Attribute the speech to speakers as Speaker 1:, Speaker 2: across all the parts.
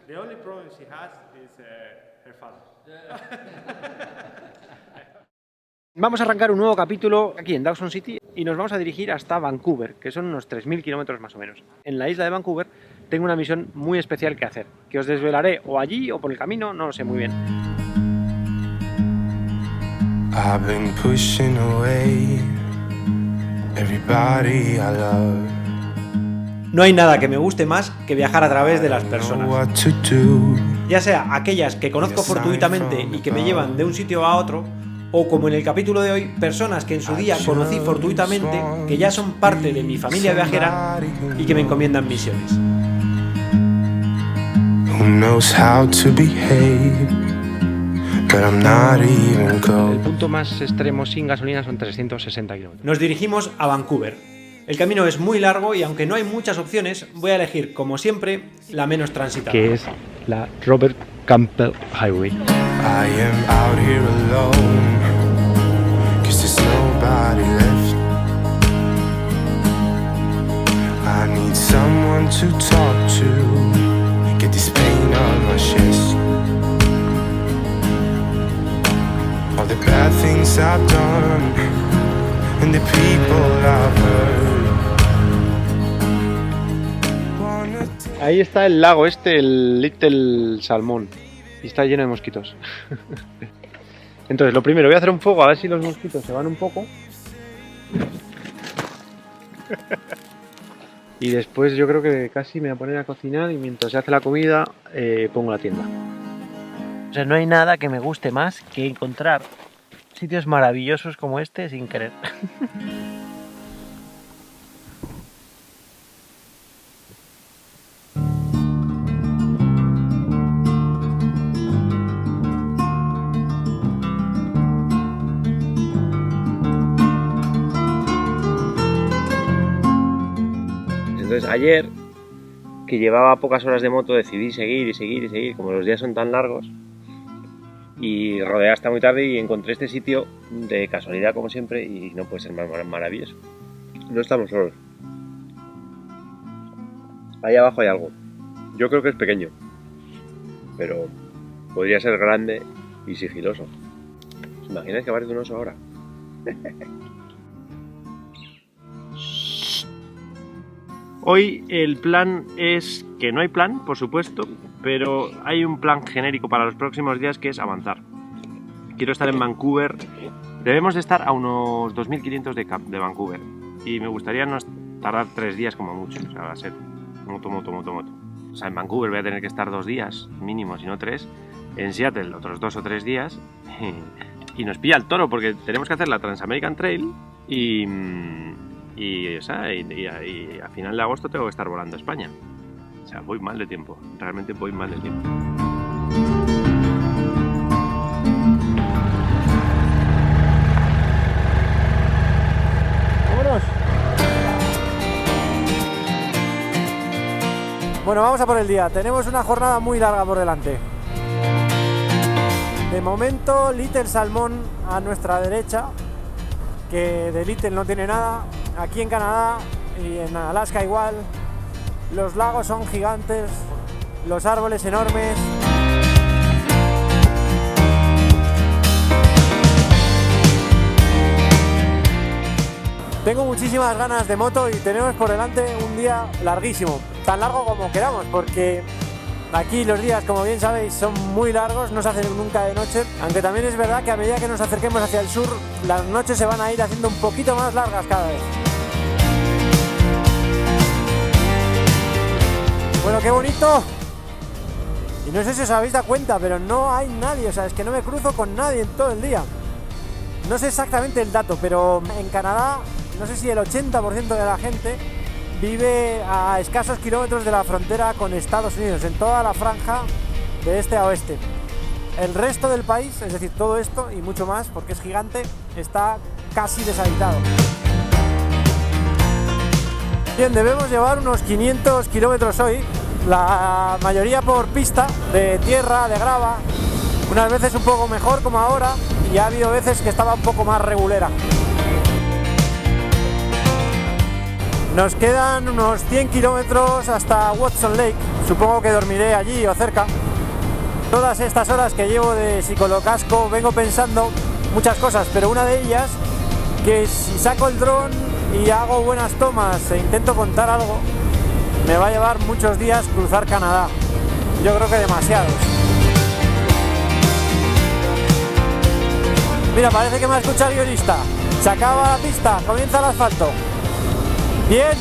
Speaker 1: The only problem she has is her father.
Speaker 2: Vamos a arrancar un nuevo capítulo aquí en Dawson City y nos vamos a dirigir hasta Vancouver, que son unos 3.000 kilómetros más o menos. En la isla de Vancouver tengo una misión muy especial que hacer, que os desvelaré o allí o por el camino, no lo sé muy bien.
Speaker 3: I've been pushing away everybody I love.
Speaker 2: No hay nada que me guste más que viajar a través de las personas, ya sea aquellas que conozco fortuitamente y que me llevan de un sitio a otro, o como en el capítulo de hoy, personas que en su día conocí fortuitamente, que ya son parte de mi familia viajera y que me encomiendan misiones. El punto más extremo sin gasolina son 360 kilómetros. Nos dirigimos a Vancouver. El camino es muy largo y aunque no hay muchas opciones, voy a elegir, como siempre, la menos transitada, que es la Robert Campbell Highway.
Speaker 3: I am out here alone, 'cause there's nobody left. I need someone to talk to, get this pain on my chest. All the bad things I've done, and the people I've hurt.
Speaker 2: Ahí está el lago el Little Salmon, y está lleno de mosquitos. Entonces, lo primero, voy a hacer un fuego a ver si los mosquitos se van un poco. Y después yo creo que casi me voy a poner a cocinar y mientras se hace la comida pongo la tienda. O sea, no hay nada que me guste más que encontrar sitios maravillosos como este sin querer. Entonces ayer, que llevaba pocas horas de moto, decidí seguir, como los días son tan largos, y rodeé hasta muy tarde y encontré este sitio de casualidad como siempre y no puede ser más maravilloso. No estamos solos. Ahí abajo hay algo. Yo creo que es pequeño, pero podría ser grande y sigiloso. ¿Os imagináis que aparece un oso ahora? Hoy el plan es que no hay plan, por supuesto, pero hay un plan genérico para los próximos días que es avanzar. Quiero estar en Vancouver. Debemos de estar a unos 2.500 de Vancouver y me gustaría no tardar 3 días como mucho, o sea, va a ser moto. O sea, en Vancouver voy a tener que estar 2 días mínimo, si no 3. En Seattle otros 2 o 3 días y nos pilla el toro porque tenemos que hacer la Trans-American Trail y a final de agosto tengo que estar volando a España. O sea, voy mal de tiempo. Realmente voy mal de tiempo.
Speaker 4: ¡Vámonos! Bueno, vamos a por el día. Tenemos una jornada muy larga por delante. De momento, Little Salmon a nuestra derecha, que de Little no tiene nada. Aquí en Canadá y en Alaska igual, los lagos son gigantes, los árboles enormes. Tengo muchísimas ganas de moto y tenemos por delante un día larguísimo, tan largo como queramos, porque aquí los días, como bien sabéis, son muy largos, no se hacen nunca de noche, aunque también es verdad que a medida que nos acerquemos hacia el sur, las noches se van a ir haciendo un poquito más largas cada vez. Bueno, qué bonito. Y no sé si os habéis dado cuenta, pero no hay nadie, o sea, es que no me cruzo con nadie en todo el día. No sé exactamente el dato, pero en Canadá, no sé si el 80% de la gente vive a escasos kilómetros de la frontera con Estados Unidos, en toda la franja de este a oeste. El resto del país, es decir, todo esto y mucho más, porque es gigante, está casi deshabitado. Bien, debemos llevar unos 500 kilómetros hoy, la mayoría por pista, de tierra, de grava, unas veces un poco mejor como ahora, y ha habido veces que estaba un poco más regulera. Nos quedan unos 100 kilómetros hasta Watson Lake. Supongo que dormiré allí o cerca. Todas estas horas que llevo de ciclocasco vengo pensando muchas cosas, pero una de ellas, que si saco el dron y hago buenas tomas e intento contar algo, me va a llevar muchos días cruzar Canadá. Yo creo que demasiados. Mira, parece que me ha escuchado el guionista. Se acaba la pista, comienza el asfalto. Bien,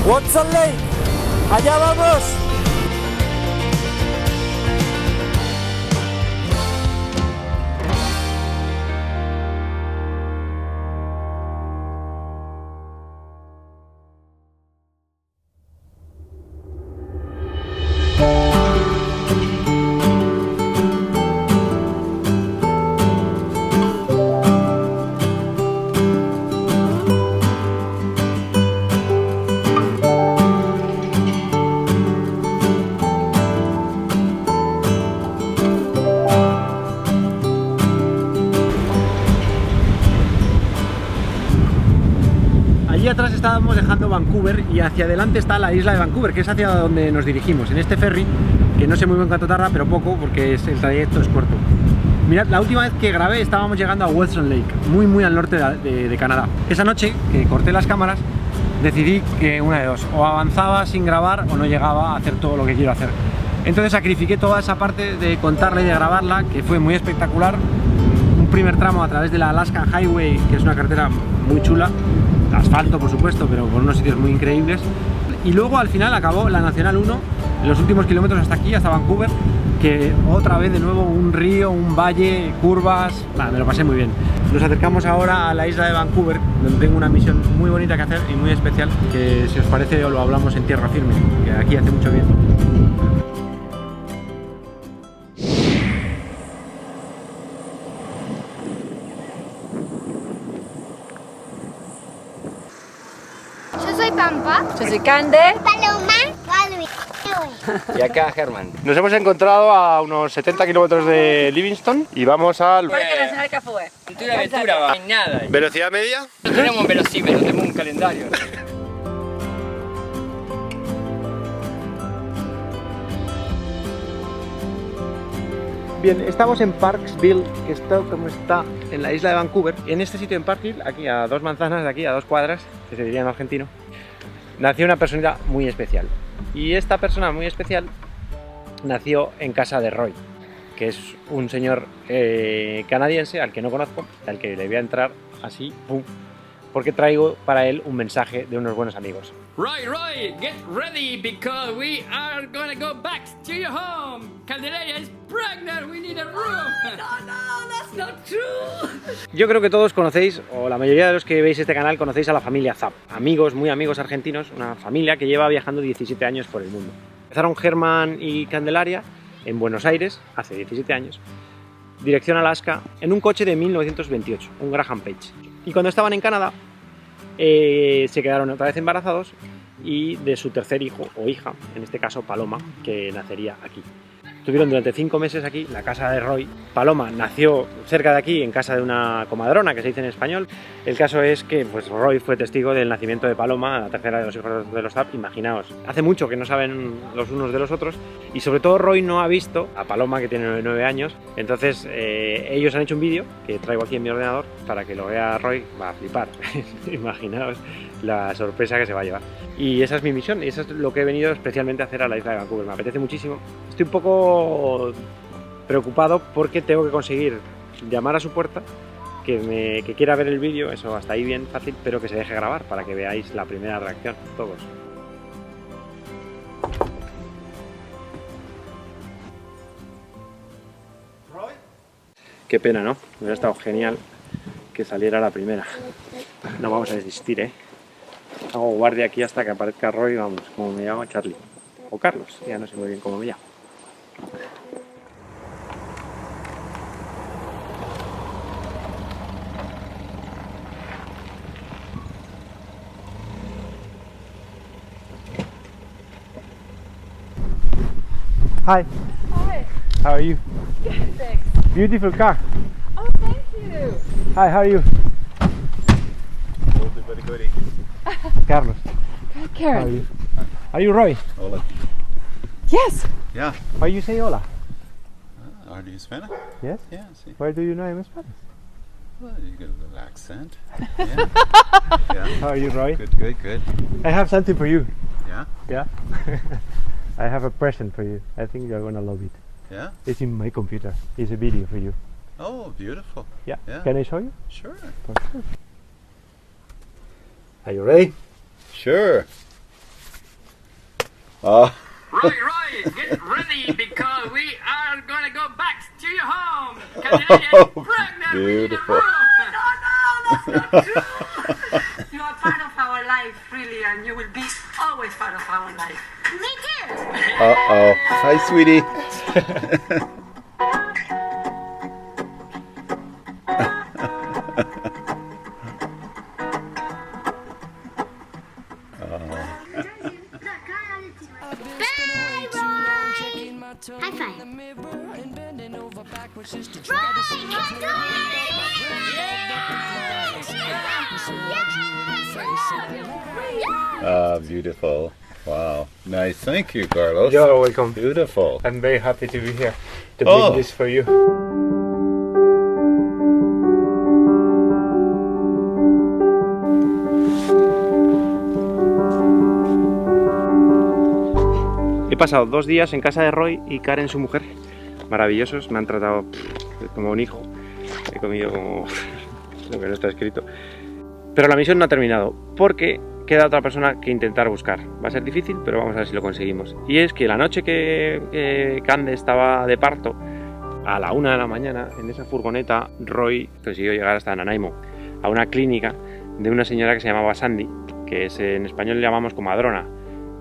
Speaker 4: Watson Lake, allá vamos.
Speaker 2: Allí atrás estábamos dejando Vancouver y hacia adelante está la isla de Vancouver, que es hacia donde nos dirigimos, en este ferry, que no sé muy bien cuánto tarda, pero poco, porque el trayecto es corto. Mirad, la última vez que grabé estábamos llegando a Watson Lake, muy al norte de Canadá. Esa noche, que corté las cámaras, decidí que una de dos, o avanzaba sin grabar o no llegaba a hacer todo lo que quiero hacer. Entonces sacrifiqué toda esa parte de contarla y de grabarla, que fue muy espectacular. Un primer tramo a través de la Alaska Highway, que es una carretera muy chula, asfalto por supuesto, pero con unos sitios muy increíbles. Y luego al final acabó la Nacional 1, en los últimos kilómetros hasta aquí, hasta Vancouver, que otra vez de nuevo un río, un valle, curvas, me lo pasé muy bien. Nos acercamos ahora a la isla de Vancouver, donde tengo una misión muy bonita que hacer y muy especial, que si os parece lo hablamos en tierra firme, que aquí hace mucho viento.
Speaker 5: Yo soy Pampa.
Speaker 6: Yo soy Cande.
Speaker 5: Paloma.
Speaker 7: Y acá Germán.
Speaker 2: Nos hemos encontrado a unos 70 kilómetros de Livingston y vamos al...
Speaker 6: Parque Nacional Café.
Speaker 7: Aventura, no hay nada.
Speaker 2: ¿Velocidad media?
Speaker 7: No tenemos un velocímetro, tenemos un calendario.
Speaker 2: Bien, estamos en Parksville, que está como está en la isla de Vancouver. En este sitio en Parksville, aquí a 2 manzanas de aquí, a 2 cuadras, que se diría en argentino, nació una personita muy especial. Y esta persona muy especial nació en casa de Roy, que es un señor canadiense al que no conozco, al que le voy a entrar así, pum, porque traigo para él un mensaje de unos buenos amigos.
Speaker 8: Roy, get ready because we are gonna go back to your home. Candelaria is pregnant, we need a room. No, that's not true.
Speaker 2: Yo creo que todos conocéis, o la mayoría de los que veis este canal conocéis a la familia Zapp, amigos, muy amigos argentinos, una familia que lleva viajando 17 años por el mundo. Empezaron Germán y Candelaria en Buenos Aires hace 17 años, dirección Alaska, en un coche de 1928, un Graham Page. Y cuando estaban en Canadá, se quedaron otra vez embarazados y de su tercer hijo o hija, en este caso Paloma, que nacería aquí. Estuvieron durante 5 meses aquí, la casa de Roy. Paloma nació cerca de aquí, en casa de una comadrona, que se dice en español. El caso es que pues, Roy fue testigo del nacimiento de Paloma, la tercera de los hijos de los Zapp. Imaginaos, hace mucho que no saben los unos de los otros y sobre todo Roy no ha visto a Paloma, que tiene 9 años. Entonces ellos han hecho un vídeo que traigo aquí en mi ordenador para que lo vea Roy, va a flipar. Imaginaos la sorpresa que se va a llevar. Y esa es mi misión, y eso es lo que he venido especialmente a hacer a la isla de Vancouver. Me apetece muchísimo. Estoy un poco preocupado porque tengo que conseguir llamar a su puerta, que quiera ver el vídeo, eso hasta ahí bien fácil, pero que se deje grabar para que veáis la primera reacción, todos. Qué pena, ¿no? Hubiera estado genial que saliera la primera. No vamos a desistir, ¿eh? Hago guardia aquí hasta que aparezca Roy, vamos, como me llamo, Charlie. O Carlos, ya no sé muy bien cómo me llamo. Hi.
Speaker 6: Hi.
Speaker 2: How are you?
Speaker 6: Good, thanks.
Speaker 2: Beautiful car.
Speaker 6: Oh, thank you.
Speaker 2: Hi, how are you?
Speaker 4: Carlos.
Speaker 6: Hi,
Speaker 4: How are
Speaker 6: Karen.
Speaker 4: you? Are you Roy?
Speaker 9: Hola.
Speaker 6: Yes.
Speaker 9: Yeah.
Speaker 4: Why you say hola?
Speaker 9: Are you Spanish?
Speaker 4: Yes?
Speaker 9: Yeah, sí.
Speaker 4: Where do you know I'm Spanish?
Speaker 9: Well, you got a little accent. Yeah. Yeah.
Speaker 4: How are you, Roy?
Speaker 9: Good.
Speaker 4: I have something for you.
Speaker 9: Yeah?
Speaker 4: Yeah? I have a present for you. I think you're gonna love it.
Speaker 9: Yeah?
Speaker 4: It's in my computer. It's a video for you.
Speaker 9: Oh, beautiful.
Speaker 4: Yeah?
Speaker 9: Yeah.
Speaker 4: Can I show you?
Speaker 9: Sure.
Speaker 4: Are you ready?
Speaker 9: Sure. Oh.
Speaker 8: Roy, get ready because we are gonna go back to your home. Candelaria is pregnant. We need a
Speaker 9: Beautiful.
Speaker 8: room.
Speaker 6: That's not true. You are part of our life, really, and you will be always part of our life.
Speaker 5: Me too.
Speaker 9: Uh-oh. Hi, sweetie.
Speaker 5: Bye, Roy. High five.
Speaker 9: Beautiful. Wow. Nice. Thank you, Carlos.
Speaker 4: You're welcome.
Speaker 9: Beautiful.
Speaker 4: I'm very happy to be here to
Speaker 9: Oh.
Speaker 4: bring this for you.
Speaker 2: He pasado 2 días en casa de Roy y Karen, su mujer. Maravillosos, me han tratado como un hijo. He comido como lo que no está escrito. Pero la misión no ha terminado, porque queda otra persona que intentar buscar. Va a ser difícil, pero vamos a ver si lo conseguimos. Y es que la noche que Cande estaba de parto, a la 1 de la mañana, en esa furgoneta, Roy consiguió llegar hasta Nanaimo, a una clínica de una señora que se llamaba Sandy, que en español le llamamos comadrona,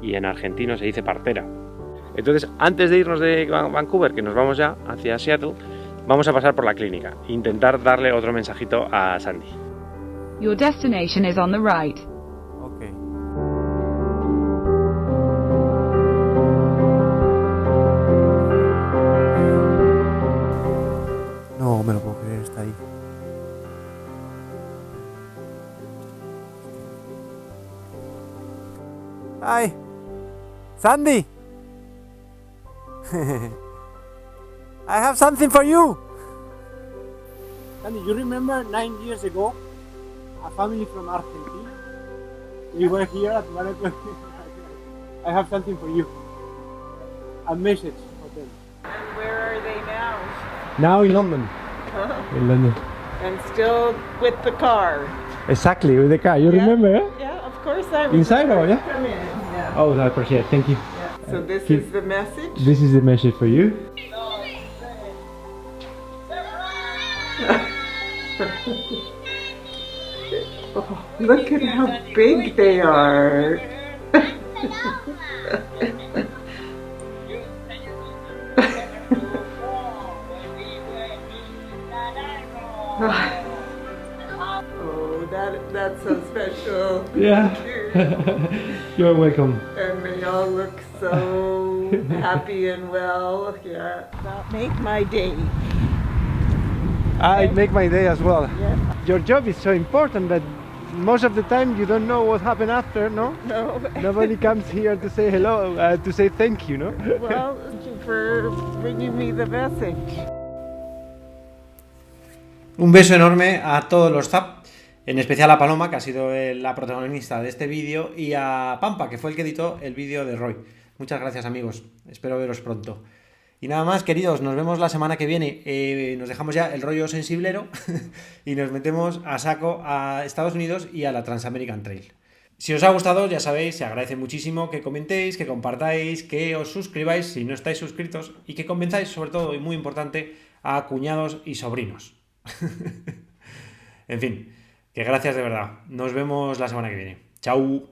Speaker 2: y en argentino se dice partera. Entonces, antes de irnos de Vancouver, que nos vamos ya hacia Seattle, vamos a pasar por la clínica e intentar darle otro mensajito a Sandy.
Speaker 10: Your destination is on the right.
Speaker 4: Okay. No me lo puedo creer, está ahí. Hi, Sandy. I have something for you. Sandy, you remember 9 years ago, a family from Argentina? We were here at 1:20. I have something for you. A message for them.
Speaker 11: And where are they now?
Speaker 4: Now in London. In London.
Speaker 11: And still with the car.
Speaker 4: Exactly, with the car. You remember? Eh?
Speaker 11: Yeah, of course I remember.
Speaker 4: Inside or yeah?
Speaker 11: Come in, yeah.
Speaker 4: Oh, I appreciate it. Thank you.
Speaker 11: Yeah. So this
Speaker 4: Keep-
Speaker 11: is the message?
Speaker 4: This is the message for you.
Speaker 11: Oh, look at how big they are. Oh, that's so special.
Speaker 4: Yeah. You're welcome.
Speaker 11: And they all look so happy and well. Yeah. That make my day.
Speaker 4: It make my day as well.
Speaker 11: Yeah.
Speaker 4: Your job is so important that most of the time you don't know what happened after, no?
Speaker 11: No.
Speaker 4: Nobody comes here to say hello, to say thank you, no?
Speaker 11: Well, thank you for bringing me the message.
Speaker 4: Un beso enorme a todos los Zap, en especial a Paloma, que ha sido la protagonista de este vídeo, y a Pampa, que fue el que editó el vídeo de Roy. Muchas gracias, amigos. Espero veros pronto. Y nada más, queridos, nos vemos la semana que viene. Nos dejamos ya el rollo sensiblero y nos metemos a saco a Estados Unidos y a la Transamerican Trail. Si os ha gustado, ya sabéis, se agradece muchísimo que comentéis, que compartáis, que os suscribáis si no estáis suscritos y que convenzáis, sobre todo, y muy importante, a cuñados y sobrinos. En fin, que gracias de verdad. Nos vemos la semana que viene. Chao.